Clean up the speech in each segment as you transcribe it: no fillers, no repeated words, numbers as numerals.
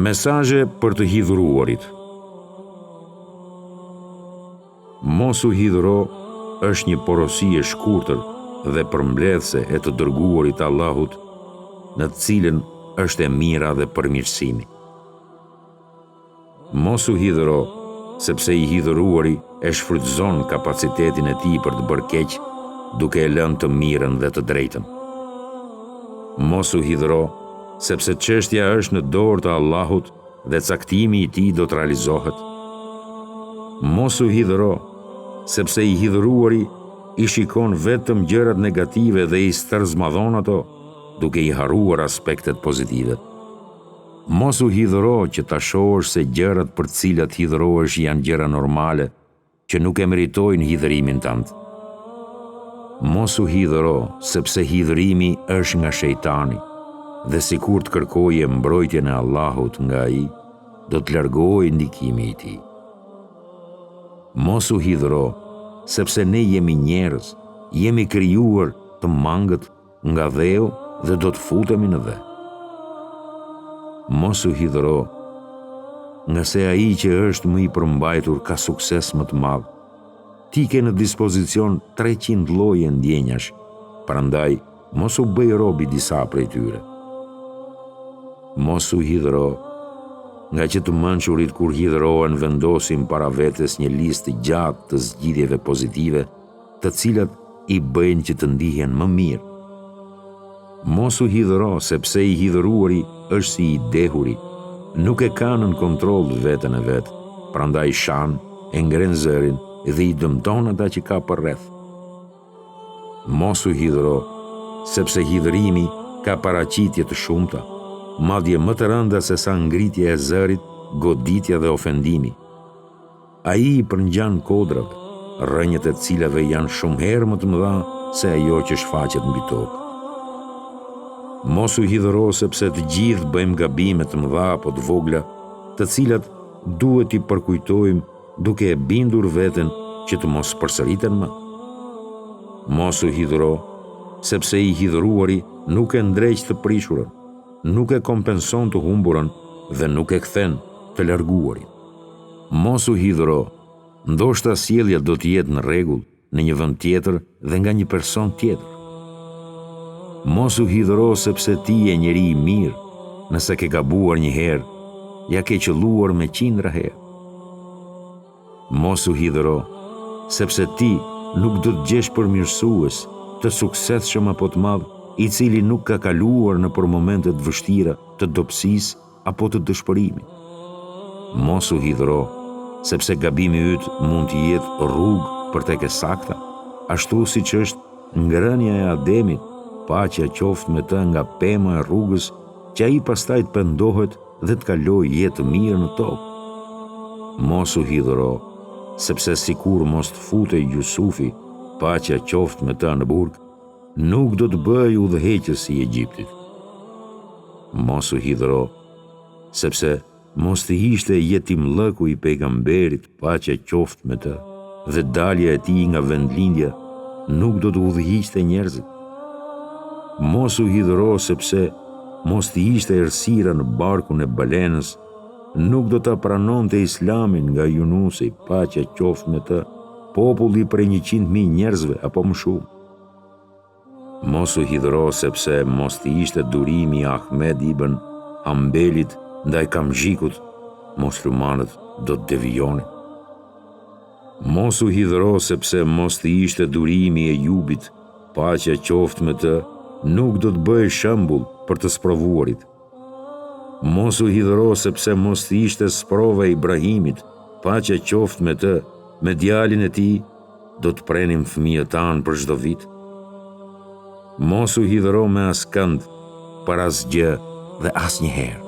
Mesazhe për të hidhuruarit. Mos u hidhuro është një porosi e shkurtër dhe përmbledhse e të dërguarit Allahut, në të cilën është e mira dhe përmirësimi. Mos u hidhuro, sepse i hidhuruari e shfrytëzon kapacitetin e tij për të bërë keq, duke e lënë të mirën dhe të drejtën. Mos u hidhuro, sepse çështja është në dorë të Allahut dhe caktimi i tij do të realizohet. Mos u hidhuro, sepse i hidhuruari i shikon vetëm gjërat negative dhe i stërzmadhon ato, duke i harruar aspektet pozitive. Mos u hidhuro që ta shohësh se gjërat për të cilat hidhurohesh janë gjëra normale, që nuk e meritojnë hidhërimin tënd. Mos u hidhuro, sepse hidhërimi është nga shejtani, dhe sikur të kërkojë mbrojtjen e Allahut nga ai, do të largohej ndikimi i tij. Mos u hidhuro, sepse ne jemi njerëz, jemi krijuar të mangët nga dheu dhe do të futemi në dhe. Mos u hidhuro, nga se ai që është më i përmbajtur ka sukses më të madh. Ti ke në dispozicion 300 lloje ndjenjash, prandaj mos u bëj rob i disa prej tyre. Mos u hidhuro, nga që të mençurit kur hidhrohen vendosin para vetes një listë gjatë të zgjidhjeve pozitive, të cilat i bëjnë që të ndihen më mirë. Mos u hidhuro, sepse i hidhuruari është si i dehuri, nuk e ka nën kontroll veten e vet, prandaj shan, e ngren zërin dhe i dëmton ata që ka përreth. Mos u hidhuro, sepse hidhërimi ka paraqitje të shumta, madje më të rënda se sa ngritja e zërit, goditja dhe ofendimi. Ai i përngjan kodrave, rrënjët e cilave janë shumë herë më të mëdha se ajo që shfaqet mbi tokë. Mos u hidhuro, sepse të gjithë bëjmë gabime të mëdha apo të vogla, të cilat duhet i përkujtojmë duke e bindur veten që të mos përsëriten më. Mos u hidhuro, sepse i hidhuruari nuk e ndreq të prishurën, nuk e kompenson të humburën dhe nuk e kthen të larguarin. Mos u hidhuro, ndoshta sjellja do të jetë në rregull në një vend tjetër dhe nga një person tjetër. Mos u hidhuro, sepse ti je njeri i mirë, nëse ke gabuar një herë, ja ke qelluar me 100 herë. Mos u hidhuro, sepse ti nuk do të gjesh përmirësues të suksesshëm apo të madh, i cili nuk ka kaluar në për momentet vështira të dobësisë apo të dëshpërimit. Mos u hidhuro, sepse gabimi yt mund të jetë rrugë për tek e sakta, ashtu siç është ngrënia e Ademit, paqja qoftë me të nga pema e rrugës, që ai pastaj të pendohet dhe të kalojë jetë të mirë në tokë. Mos u hidhuro, sepse sikur mos të futej Jusufi, paqja qoftë me të në burg, nuk do të bëj udhëheqës i Egjiptit. Mos u hidhuro, sepse mos të ishte jetimllëku i pejgamberit, paqja qoftë me të, dhe dalja e tij nga vendlindja nuk do të udhëhiqte njerëzit. Mos u hidhuro, sepse mos të ishte errësira në barkun e balenës, nuk do ta pranonte Islamin nga Yunusi, paqja qoftë me të, populli prej 100.000 njerëzve apo më shumë. Mos u hidhuro, sepse mos të ishte durimi i Ahmed ibn Hanbelit ndaj Kamzhikut, muslimanët do të devijonin. Mos u hidhuro, sepse mos të ishte durimi i Ejubit, paqja qoftë me të, nuk do të bëhej shembull për të sprovuarit. Mos u hidhuro, sepse mos të ishte sprova e Ibrahimit, paqja qoftë me të, me djalin e tij do të prenim fëmijët tanë për çdo vit. Mos u hidhuro me askënd, për asgjë dhe asnjëherë.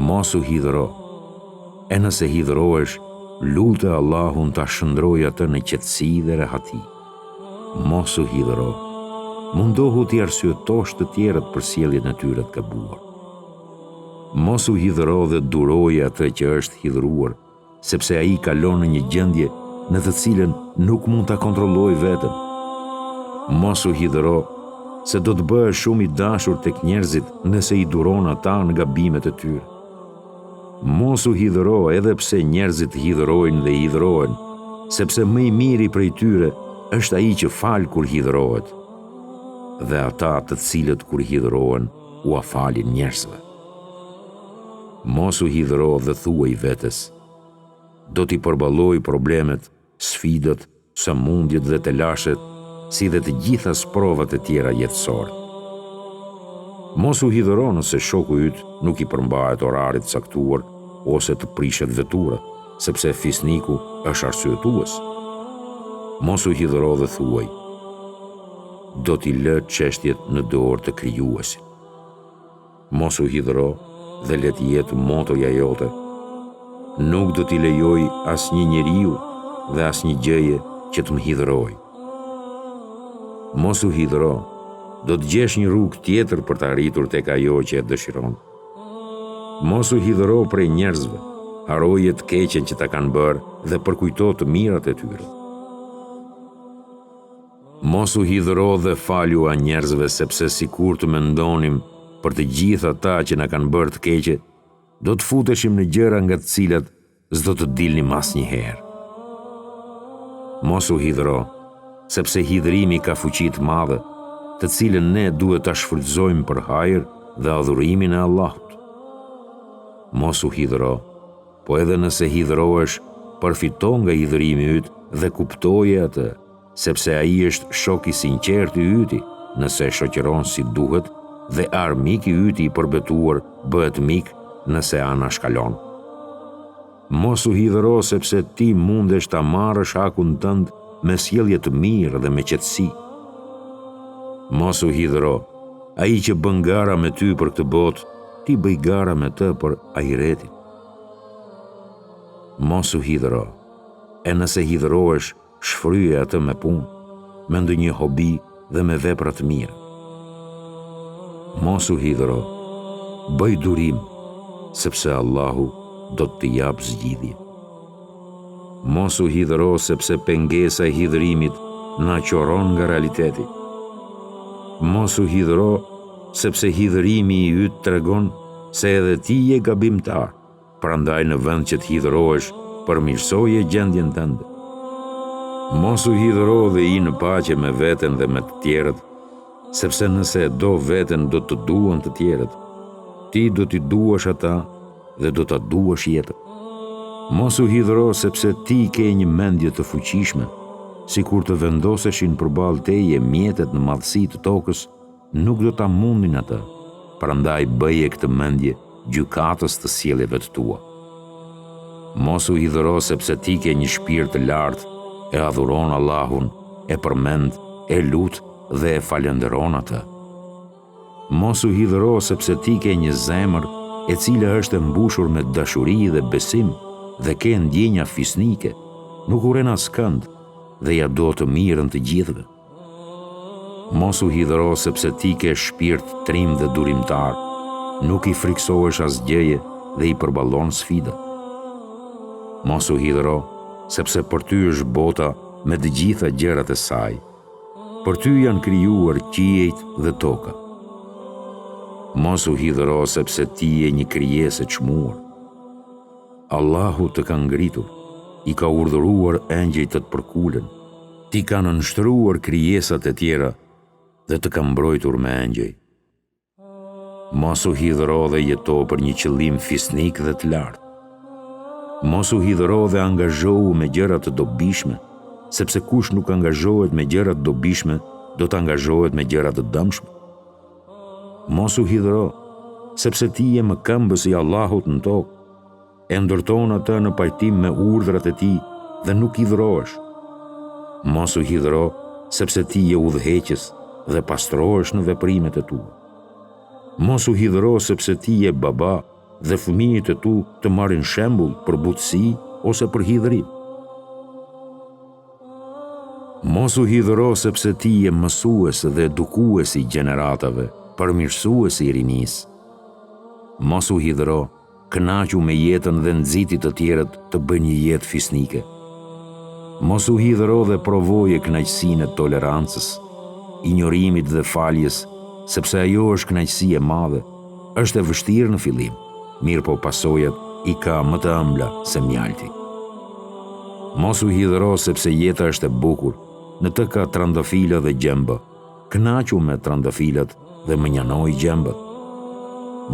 Mos u hidhuro, e nëse hidhrohesh, lutë Allahun ta shndrojë atë në qetësi dhe rehati. Mos u hidhuro, mundohu t'i arsyetosh të tjerët për sjelljen e tyre të gabuar. Mos u hidhuro dhe duroje atë që është hidhruar, sepse ai kalon në një gjendje në të cilën nuk mund ta kontrollojë veten. Mos u hidhuro, se do të bëhesh shumë i dashur tek njerëzit nëse i duron ata në gabimet e tyre. Mos u hidhëro edhe pse njerëzit hidhërojnë dhe hidhërohen, sepse më i miri prej tyre është ai që fal kur hidhërohet, dhe ata të cilët kur hidhërohen u afalin njerëzve. Mos u hidhëro dhe thuaj vetes: do t'i përballoj problemet, sfidat, sëmundjet dhe telashet, si dhe të gjitha sprovat e tjera jetësore. Mos u hidhëro nëse shoku yt nuk i përmbahet orarit caktuar ose të prishet vetura, sepse fisniku është arsyetues. Mos u hidhëro dhe thuaj: do t'i lë çështjet në dorë të krijuesit. Mos u hidhëro dhe le të jetë motoja jote: nuk do t'i lejoj asnjë njeriu dhe asnjë gjëje që të më hidhëroj. Mos u hidhëro, do të gjesh një rrugë tjetër për të arritur tek ajo që e dëshiron. Mos u hidhëro prej njerëzve, haroje të keqen që ta kanë bërë dhe përkujto të mirat e tyre. Mos u hidhëro dhe falju a njerëzve, sepse sikur të mendonim për të gjithë ata që na kanë bërë të keqe, do të futeshim në gjëra nga të cilat s'do të dilnim asnjëherë. Mos u hidhëro, sepse hidhrimi ka fuqi të madhe, të cilën ne duhet ta shfrytëzojmë për hajër dhe adhurimin e Allahut. Mos u hidhëro, po edhe nëse hidhërohesh, përfito nga hidhrimi yt dhe kuptoje atë, sepse ai është shok i sinqert i yti, nëse shoqëron si duhet, dhe armik i yti i përbetuar bëhet mik nëse ana shkalon. Mos u hidhëro, sepse ti mundesh ta marrësh hakun tënd me sjellje të mirë dhe me qetësi. Mos u hidhëro, ai që bën gara me ty për këtë botë, ti bëj gara me të për ahiretin. Mos u hidhëro, e nëse hidhërohesh, shfryje atë me punë, me ndonjë hobi dhe me vepra të mira. Mos u hidhëro, bëj durim, sepse Allahu do të jap zgjidhje. Mos u hidhëro, sepse pengesa e hidhërimit na qoron nga realiteti. Mos u hidhëro, sepse hidhërimi i yt tregon se edhe ti je gabimtar, prandaj në vend që të hidhërohesh, përmirësoje gjendjen tënde. Mos u hidhëro dhe i në paqe me veten dhe me të tjerët, sepse nëse do veten do të duan të tjerët, ti do t'i duash ata dhe do t'a duash jetën. Mos u hidhëro, sepse ti ke një mendje të fuqishme, sikur të vendoseshin përballë teje mjetet në madhësi të tokës, nuk do ta mundin atë. Prandaj bëje këtë mendje gjykatës të sjelljeve të tua. Mos u hidhëro, sepse ti ke një shpirt të lartë, e adhuron Allahun, e përmend, e lut dhe e falenderon atë. Mos u hidhëro, sepse ti ke një zemër e cila është e mbushur me dashuri dhe besim dhe ke ndjenja fisnike, nuk uren askënd dhe ja do të mirën të gjithëve. Mos u hidhëro, sepse ti ke shpirt trim dhe durimtar, nuk i friksohesh asgjëje dhe i përballon sfidat. Mos u hidhëro, sepse për ty është bota me të gjitha gjërat e saj. Për ty janë krijuar qiejt dhe toka. Mos u hidhëro, sepse ti je një krijesë e çmuar. Allahu të ka ngritur, i ka urdhëruar engjëjt të të përkulen, ti ka nënshtruar krijesat e tjera dhe të ka mbrojtur me engjëj. Mos u hidhëro dhe jeto për një qëllim fisnik dhe të lartë. Mos u hidhëro dhe angazhohu me gjëra të dobishme, sepse kush nuk angazhohet me gjëra të dobishme, do të angazhohet me gjëra të dëmshme. Mos u hidhëro, sepse ti je mëkëmbës i Allahut në tokë, e ndërton atë në pajtim me urdhrat e tij dhe nuk hidhërohesh. Mos u hidhëro, sepse ti je udhëheqës dhe pastrohesh në veprimet e tua. Mos u hidhëro, sepse ti je baba dhe fëmijët e tu të marrin shembull për butësi ose për hidhërim. Mos u hidhëro, sepse ti je mësues dhe edukues i gjeneratave, përmirësues i rinisë. Mos u hidhëro, kënaqu me jetën dhe nxiti të tjerët të bëjnë një jetë fisnike. Mos u hidhëro dhe provoje kënaqësinë e tolerancës, injorimit dhe faljes, sepse ajo është kënaqësi e madhe. Është e vështirë në fillim, mirë po pasojat i ka më të ëmbla se mjalti. Mos u hidhëro sepse jeta është e bukur, në të ka trandafila dhe gjembë, kënaqu me trandafilat dhe më njanoj gjembët.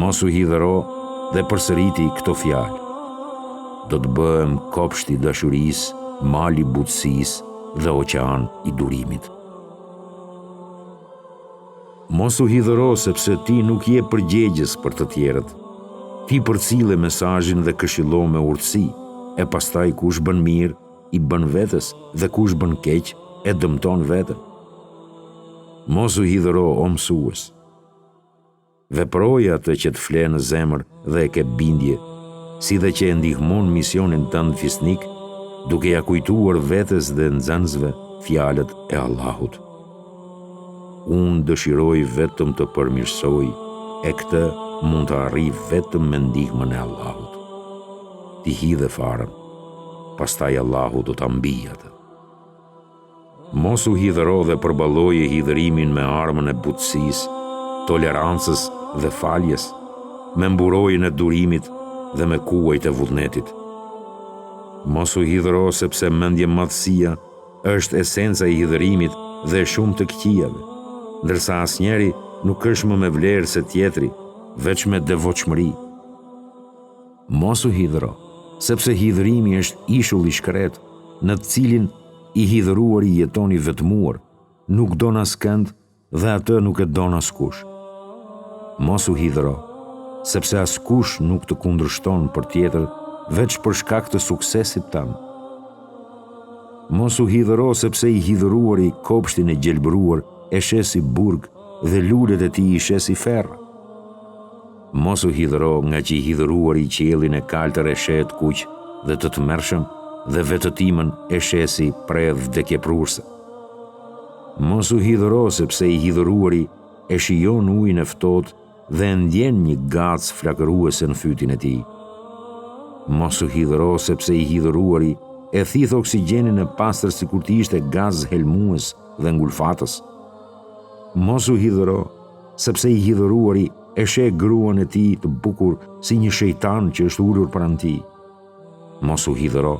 Mos u hidhëro dhe përsëriti këto fjalë. Do të bëhem kopshti i dashurisë, mali i butësisë dhe oqean i durimit. Mos u hidhëro sepse ti nuk je përgjegjës për të tjerët. Ti përcille mesazhin dhe këshillo me urtësi, e pastaj kush bën mirë, i bën vetes, dhe kush bën keq, e dëmton veten. Mos u hidhëro o mësues. Veproja atë që të fle në zemër dhe e ke bindje, si dhe që e ndihmon misionin tënd fisnik, duke ja kujtuar vetes dhe nxënësve fjalët e Allahut. Unë dëshiroj vetëm të përmirësoj, e këtë mund të arrij vetëm me ndihmën e Allahut. Ti hidhe farën, pastaj Allahu do ta mbijë atë. Mos u hidhëro dhe përballoje hidhërimin me armën e butësisë, tolerancës dhe faljes, me mburojën e durimit dhe me kuajt e vullnetit. Mos u hidhëro sepse mendje madhësia është esenca e hidhërimit dhe shumë të këqijave, ndërsa asnjëri nuk është më me vlerë se tjetri, veç me devotshmëri. Mos u hidhëro, sepse hidhërimi është ishull i shkret, në të cilin i hidhëruari jeton i vetmuar, nuk don askënd dhe atë nuk e don askush. Mos u hidhëro, sepse askush nuk të kundërshton për tjetër veç për shkak të suksesit tënd. Mos u hidhëro sepse i hidhëruari kopshtin e gjelbëruar e shesi burg dhe lulet e tij i shesi ferr. Mos u hidhëro nga që i hidhëruari qiellin e kaltër e shet kuq dhe të tmerrshëm dhe vetëtimën e shesi predh vdekjeprurse. Mos u hidhëro sepse i hidhëruari e shijon ujin e ftohtë dhe ndjen një gacë flakëruese në fytin e tij. Mos u hidhëro sepse i hidhëruari e thith oksigjenin e pastër sikur të ishte gaz helmues dhe ngulfatës. Mos u hidhëro sepse i hidhëruari e sheh gruan e tij të bukur si një shejtan që është ulur pranë tij. Mos u hidhëro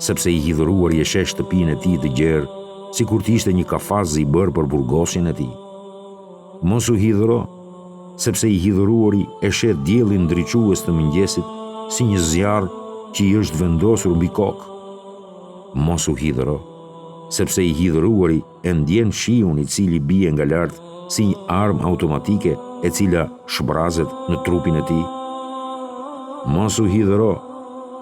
sepse i hidhëruari e sheh shtëpinë e tij të gjerë sikur të ishte një kafaz i bërë për burgosin e tij. Mos u hidhëro sepse i hidhëruari e sheh diellin ndriçues të mëngjesit si një zjarr që i është vendosur mbi kokë. Mos u hidhëro sepse i hidhëruari e ndjen shiun i cili bie nga lart si një armë automatike e cila shbrazet në trupin e tij. Mos u hidhëro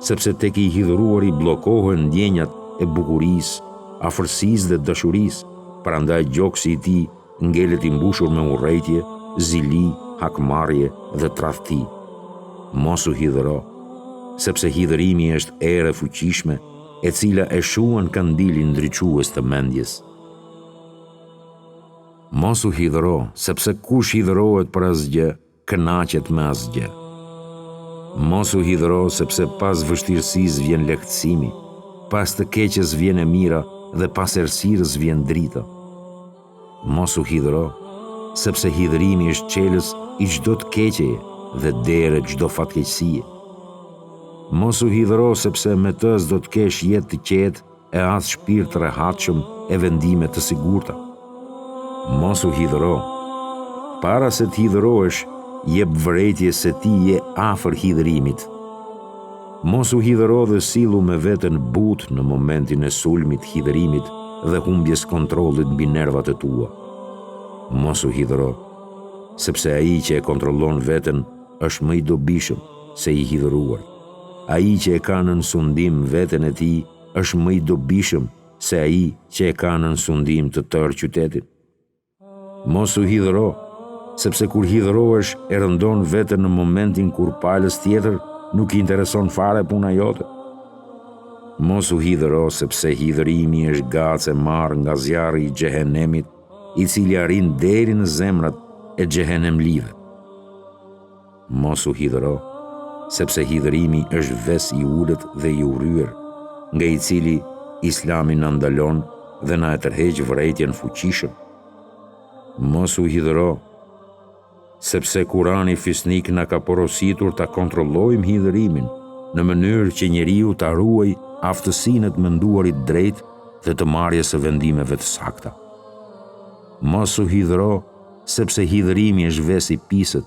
sepse tek i hidhëruari bllokohen ndjenjat e bukurisë, afërsisë dhe dashurisë, prandaj gjoksi i tij ngelet i mbushur me urrejtje, zili, hakmarrje dhe tradhti. Mos u hidhëro sepse hidhërimi është erë e fuqishme e cila e shuan kandilin ndriçues të mendjes. Mos u hidhëro sepse kush hidhërohet për asgjë, kënaqet me asgjë. Mos u hidhëro sepse pas vështirësisë vjen lehtësimi, pas të keqes vjen e mira dhe pas errësirës vjen drita. Mos u hidhëro sepse hidhërimi është çelës i çdo të keqeje dhe derë çdo fatkeqësie. Mos u hidhëro sepse me të s'do të kesh jetë të qetë e as shpirt të rehatshëm e vendime të sigurta. Mos u hidhëro. Para se të hidhërohesh, jep vërejtje se ti je afër hidhërimit. Mos u hidhëro dhe sillu me veten butë në momentin e sulmit hidhërimit dhe humbjes kontrollit mbi nervat e tua. Mos u hidhëro, sepse ai që e kontrollon veten është më i dobishëm se i hidhëruar. Ai që e ka në sundim veten e tij është më i dobishëm se ai që e ka në sundim të tërë qytetin. Mos u hidhëro, sepse kur hidhërohesh e rëndon veten në momentin kur palës tjetër nuk i intereson fare puna jote. Mos u hidhëro sepse hidhërimi është gacë e marrë nga zjarri i xhehenemit, i cili arrin deri në zemrat e xhehenemlive. Mos u hidhëro, sepse hidhërimi është ves i ulët dhe i urryer, nga i cili Islami na ndalon dhe na e tërheq vërejtjen fuqishëm. Mos u hidhëro, sepse Kurani fisnik na ka porositur ta kontrollojmë hidhërimin në mënyrë që njeriu ta ruaj aftësinë e të menduarit drejt dhe të marrjes së vendimeve të sakta. Mos u hidhro, sepse hidhërimi është ves i pisët,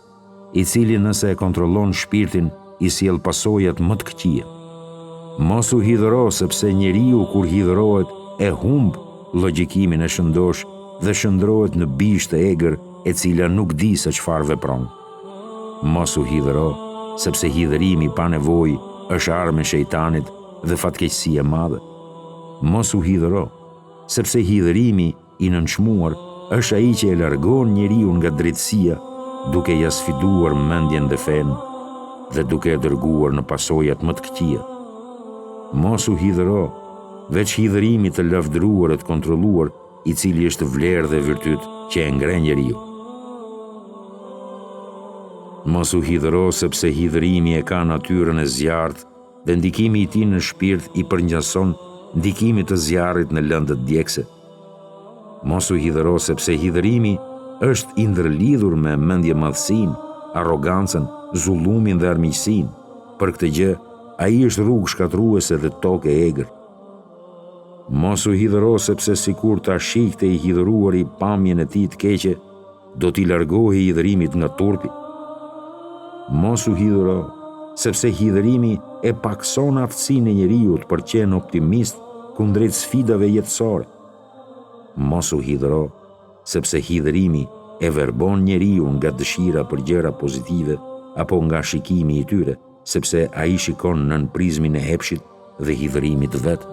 i cili nëse e kontrollon shpirtin i sjell pasojat më të këqija. Mos u hidhro, sepse njeriu kur hidhrohet e humb logjikimin e shëndosh dhe shndrohet në bizh të egër e cila nuk di se çfarë vepron. Mos u hidhro, sepse hidhërimi pa nevojë është armë e shejtanit dhe fatkeqësi e madhe. Mos u hidhro, sepse hidhërimi i nënçmuar është ai që e largon njeriu nga drejtësia, duke ja sfiduar mendjen dhe fenë dhe duke e dërguar në pasojat më të këqija. Mos u hidhro, veç hidhërimi të lavdëruar e të kontrolluar, i cili është vlerë dhe virtyt që e ngren njeriu. Mos u hidhro, sepse hidhërimi e ka natyrën e zjarrt dhe ndikimi i tij në shpirt i përngjason ndikimit të zjarrit në lëndët djegëse. Mos u hidhro, sepse hidhërimi është i ndërlidhur me mendjemadhsinë, arrogancën, zullumin dhe armiqsinë. Për këtë gjë, ai është rrugë shkatruese dhe tokë e egër. Mos u hidhro, sepse sikur ta shikte i hidhëruari pamjen e tij të keqe, do t'i largohej hidhërimit nga turpi. Mos u hidhro, sepse hidhërimi e pakson aftësinë e njeriu të qenë optimist kundrejt sfidave jetësore. Mos u hidhro, sepse hidhërimi e verbon njeriu nga dëshira për gjëra pozitive apo nga shikimi i tyre, sepse ai shikon nën prizmin e epshit dhe hidhërimit vet.